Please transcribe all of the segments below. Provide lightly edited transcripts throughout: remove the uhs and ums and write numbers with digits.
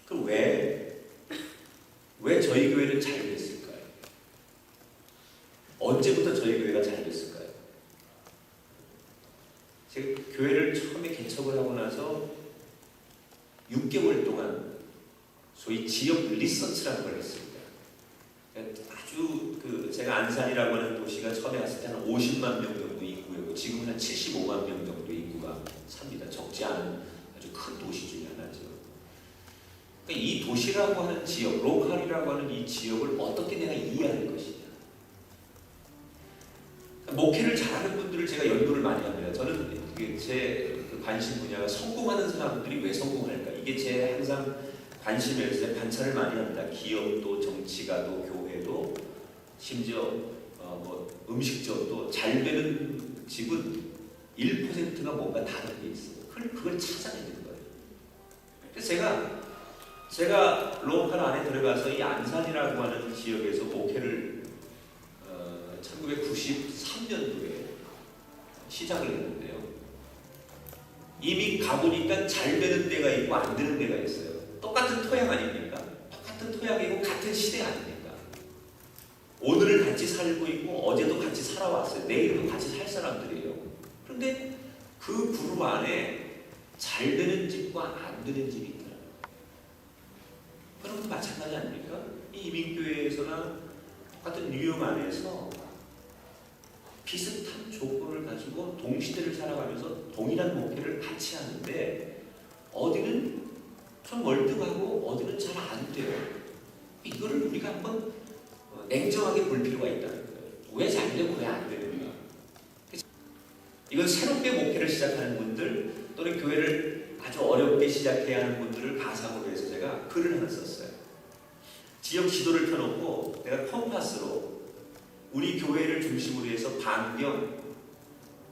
그럼 왜 저희 교회는 잘 됐을까요? 언제부터 저희 교회가 잘 됐을까요? 제가 교회를 처음에 개척을 하고 나서 6개월 동안 소위 지역 리서치라는 걸 했습니다. 아주 제가 안산이라고 하는 도시가 처음에 왔을 때는 50만 명 정도 인구였고 지금은 한 75만 명 정도 인구가 삽니다. 적지 않은 아주 큰 도시 중에 하나죠. 그러니까 이 도시라고 하는 지역, 로컬이라고 하는 이 지역을 어떻게 내가 이해할 것이냐. 그러니까 목회를 잘하는 분들을 제가 연구를 많이 합니다. 저는 제 관심 분야가 성공하는 사람들이 왜 성공할까? 이게 제 항상 관심에서 관찰을 많이 합니다. 기업도, 정치가도, 교회도, 심지어 음식점도 잘 되는 집은 1%가 뭔가 다른 게 있어요. 그걸 찾아내는 거예요. 그래서 제가 로컬 안에 들어가서 이 안산이라고 하는 지역에서 목회를 1993년도에 시작을 했는데요. 이미 가보니까 잘 되는 데가 있고 안 되는 데가 있어요. 똑같은 토양 아닙니까? 똑같은 토양이고 같은 시대 아닙니까? 오늘을 같이 살고 있고 어제도 같이 살아왔어요. 내일도 같이 살 사람들이에요. 그런데 그 그룹 안에 잘 되는 집과 안 되는 집이 있더라고요. 그런 것도 마찬가지 아닙니까? 이 이민교회에서나 똑같은 뉴욕 안에서 비슷한 조건을 가지고 동시대를 살아가면서 동일한 목회를 같이 하는데 어디는 좀 월등하고 어디는 잘 안 돼요. 이거를 우리가 한번 냉정하게 볼 필요가 있다는 거예요. 왜 잘 되고 왜 안 되는가. 이건 새롭게 목회를 시작하는 분들 또는 교회를 아주 어렵게 시작해야 하는 분들을 가상으로 해서 제가 글을 하나 썼어요. 지역 지도를 펴놓고 내가 컴파스로 우리 교회를 중심으로 해서 반경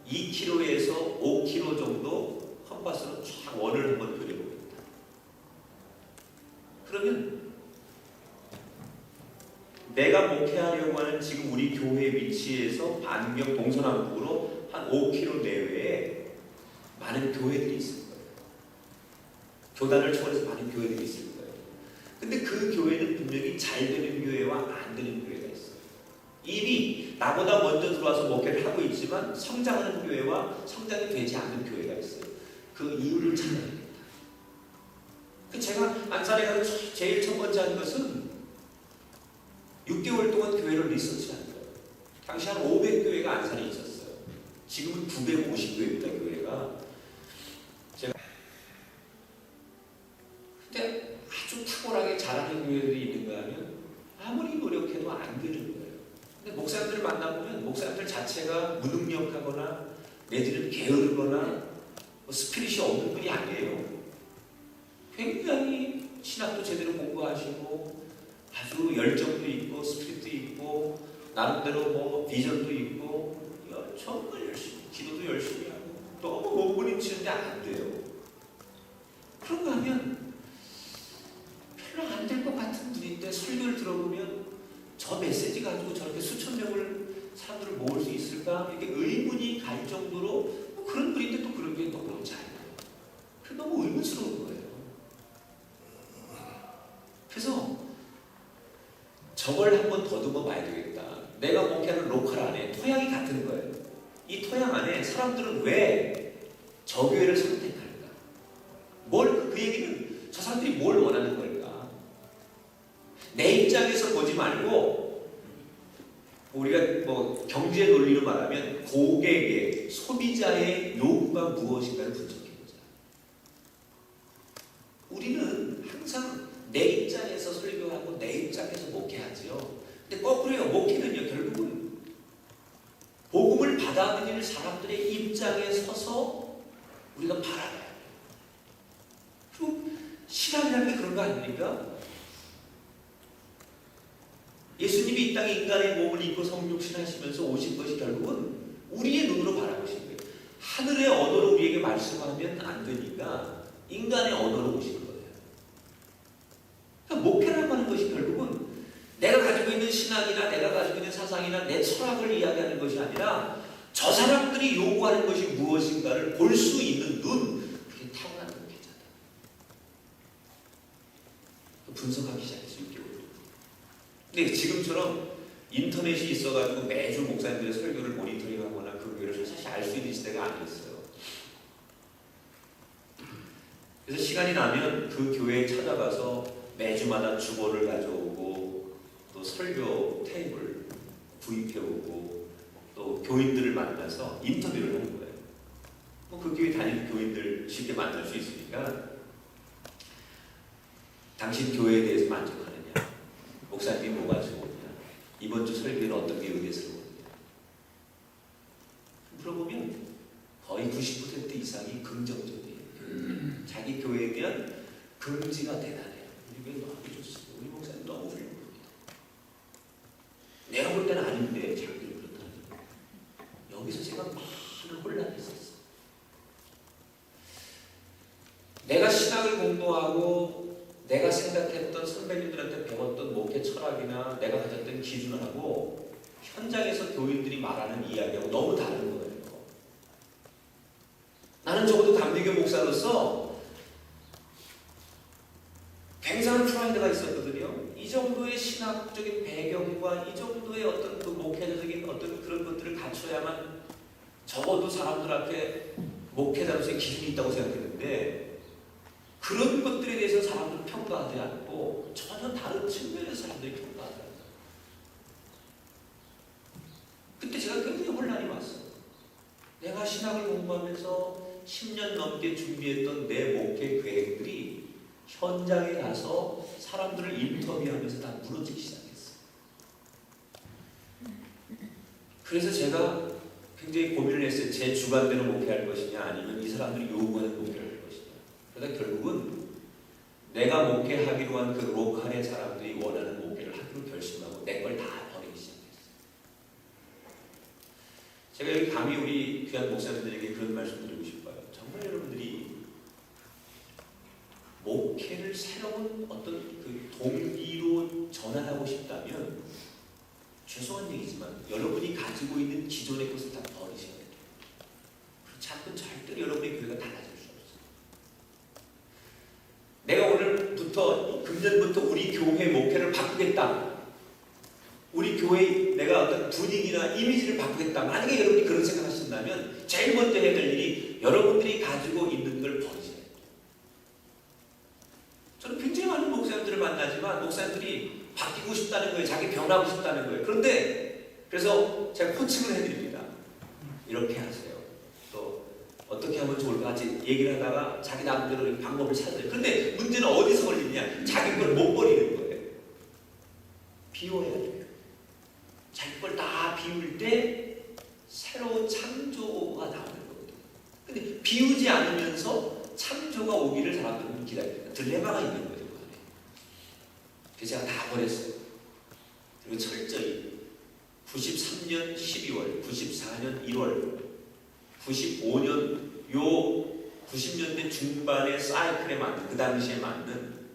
2km에서 5km 정도 컴파스로 쫙 원을 한번 그려봅니다. 그러면 내가 목회하려고 하는 지금 우리 교회 위치에서 반경 동서남북으로 한 5km 내외에 많은 교회들이 있을 거예요. 교단을 초월해서 많은 교회들이 있을 거예요. 근데 그 교회는 분명히 잘 되는 교회와 안 되는 교회가 있어요. 이미 나보다 먼저 들어와서 목회를 하고 있지만 성장하는 교회와 성장이 되지 않는 교회가 있어요. 그 이유를 찾아야 됩니다. 제가 안산에 가서 제일 첫 번째 한 것은 6개월 동안 교회를 리서치하는 거예요. 당시 한 500교회가 안산에 있었어요. 지금은 950교회입니다. 교회가. 근데 아주 탁월하게 잘하는 교회들이 있는가 하면 아무리 노력해도 안 되는 거예요. 근데 목사님들을 만나보면 목사님들 자체가 무능력하거나 내지는 게으르거나 스피릿이 없는 분이 아니에요. 굉장히 신학도 제대로 공부하시고 아주 열정도 있고 스피릿도 있고 나름대로 비전도 있고 정말 열심히 기도도 열심히 하고 너무 몸부림치는데 안 돼요. 그런가 하면 별로 안 될 것 같은 분인데 설교를 들어보면 저 메시지 가지고 저렇게 수천 명을 사람들을 모을 수 있을까? 이렇게 의문이 갈 정도로 그런 분인데 또 그런 게 너무 잘해요. 너무 의문스러운 거예요. 그래서 저걸 한번 더듬어 봐야 되겠다. 내가 목회하는 로컬 안에 토양이 같은 거예요. 이 토양 안에 사람들은 왜 저 교회를 선택할까? 그 얘기는 저 사람들이 뭘 원하는 걸까? 내 입장에서 보지 말고 우리가 경제 논리로 말하면 고객의 소비자의 요구가 무엇인가를 분석해보자. 우리는 항상 내 입장에서 설교하고 내 입장에서 목회하죠. 근데 거꾸로요. 목회는요. 결국은 복음을 받아들일 사람들의 입장에 서서 우리가 바라봐야 돼요. 그리고 신앙이라는 게 그런 거 아닙니까? 예수님이 이 땅에 인간의 몸을 입고 성육신 하시면서 오신 것이 결국은 우리의 눈으로 바라보신 거예요. 하늘의 언어로 우리에게 말씀하면 안 되니까 인간의 언어로 오신 거예요. 그러니까 목회라고 하는 것이 결국은 내가 가지고 있는 신앙이나 내가 가지고 있는 사상이나 내 철학을 이야기하는 것이 아니라 저 사람들이 요구하는 것이 무엇인가를 볼 수 있는 눈, 그게 타고난 목회자다. 분석하기 시작했어요. 6개월. 근데 지금처럼 인터넷이 있어가지고 매주 목사님들의 설교를 모니터링하거나 그 교회를 사실 알 수 있는 시대가 아니었어요. 그래서 시간이 나면 그 교회에 찾아가서 매주마다 주보를 가져오고 또 설교 테이블 구입해오고 또 교인들을 만나서 인터뷰를 하는 거예요. 뭐 그 교회 다니는 교인들 쉽게 만날 수 있으니까 당신 교회에 대해서 만족하느냐? 목사님이 뭐가 좋으냐? 이번 주 설교는 어떤 게 의미스러웠냐? 물어보면 거의 90% 이상이 긍정적이에요. 자기 교회에 대한 긍지가 대단해요. 우리 교회 너무 좋습니다. 우리 목사님 너무 훌륭합니다. 내가 볼 때는 아닌데 자기들이 그렇다는 여기서 제가 많은 혼란이 있었어요. 내가 신학을 공부하고 내가 생각했던 선배님들한테 배웠던 목회 철학이나 내가 가졌던 기준하고 현장에서 교인들이 말하는 이야기하고 너무 다른 거예요. 나는 적어도 감리교 목사로서 굉장한 프라이드가 있었거든요. 이 정도의 신학적인 배경과 이 정도의 어떤 그 목회자적인 어떤 그런 것들을 갖춰야만 적어도 사람들 앞에 목회자로서의 기준이 있다고 생각했는데 그런 것들에 대해서 사람들은 평가하지 않고 전혀 다른 측면에서 사람들이 평가하더라고요. 그때 제가 굉장히 혼란이 왔어요. 내가 신학을 공부하면서 10년 넘게 준비했던 내 목회 계획들이 현장에 가서 사람들을 인터뷰하면서 다 무너지기 시작했어요. 그래서 제가 굉장히 고민을 했어요. 제 주관대로 목회할 것이냐 아니면 이 사람들이 요구하는 목회를 할 것이냐. 그러다 결국은 내가 목회하기로 한 그 로컬의 사람들이 원하는 목회를 하기로 결심하고 내 걸 다 버리기 시작했어요. 제가 여기 감히 우리 귀한 목사님들에게 그런 말씀 드리고 싶어요. 정말 여러분들이 목회를 새로운 어떤 그 동기로 전환하고 싶다면 죄송한 얘기지만 여러분이 가지고 있는 기존의 것을 다 버리셔야 돼요. 그렇지 않고 절대로 여러분의 교회가 달라질 수 없어요. 내가 오늘부터 금년부터 우리 교회 목회를 바꾸겠다. 우리 교회 내가 어떤 분위기나 이미지를 바꾸겠다. 만약에 여러분이 그런 생각하신다면 제일 먼저 해야 될 일이 여러분들이 가지고 있는 걸 버리셔야 돼요. 저는 굉장히 많은 목사님들을 만나지만 목사님들이 바뀌고 싶다는 거예요. 자기 변하고 싶다는 거예요. 그런데 그래서 제가 코칭을 해드립니다. 이렇게 하세요. 또 어떻게 하면 좋을까 같이 얘기를 하다가 자기 나름대로 방법을 찾아요. 그런데 문제는 어디서 걸리냐? 자기 걸 못 버리는 거예요. 비워야 돼요. 자기 걸 다 비울 때 새로운 창조가 나오는 거거든요. 근데 비우지 않으면서 창조가 오기를 사람들은 기다립니다. 딜레마가 있는 거예요. 그래서 제가 다 버렸어요. 그리고 철저히 93년 12월, 94년 1월, 95년 요 90년대 중반의 사이클에 맞는 그 당시에 맞는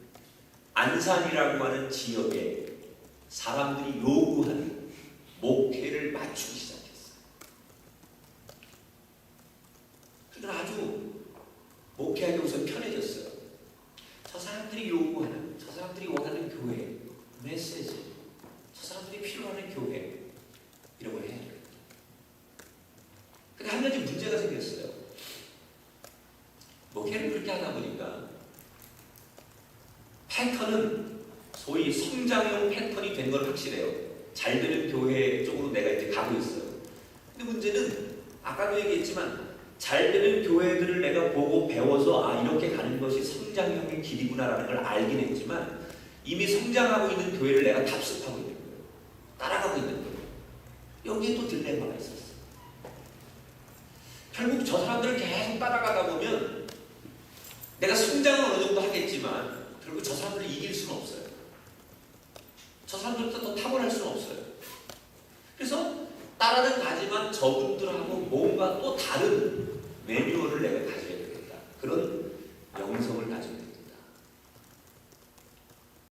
안산이라고 하는 지역에 사람들이 요구하는 목회를 맞추기 시작했어요. 그건 아주 목회하기 우선 편해졌어요. 저 사람들이 요구하는, 저 사람들이 원하는 교회, 메시지, 저 사람들이 필요하는 교회 이런 걸 해야 돼요. 근데 한 가지 문제가 생겼어요. 목회를 그렇게 하다 보니까 패턴은 소위 성장형 패턴이 된 건 확실해요. 잘 되는 교회 쪽으로 내가 이제 가고 있어요. 근데 문제는 아까도 얘기했지만 잘 되는 교회들을 내가 보고 배워서 아 이렇게 가는 것이 성장형의 길이구나라는 걸 알긴 했지만 이미 성장하고 있는 교회를 내가 답습하고 있는 거예요. 따라가고 있는 거예요. 여기에 또 딜레마가 있었어요. 결국 저 사람들을 계속 따라가다 보면 내가 성장은 어느 정도 하겠지만 결국 저 사람들을 이길 수는 없어요. 저 사람들보다 더 탁월할 수는 없어요. 그래서 따라는 가지만 저분들하고 뭔가 또 다른 매뉴얼을 내가 가져야 되겠다. 그런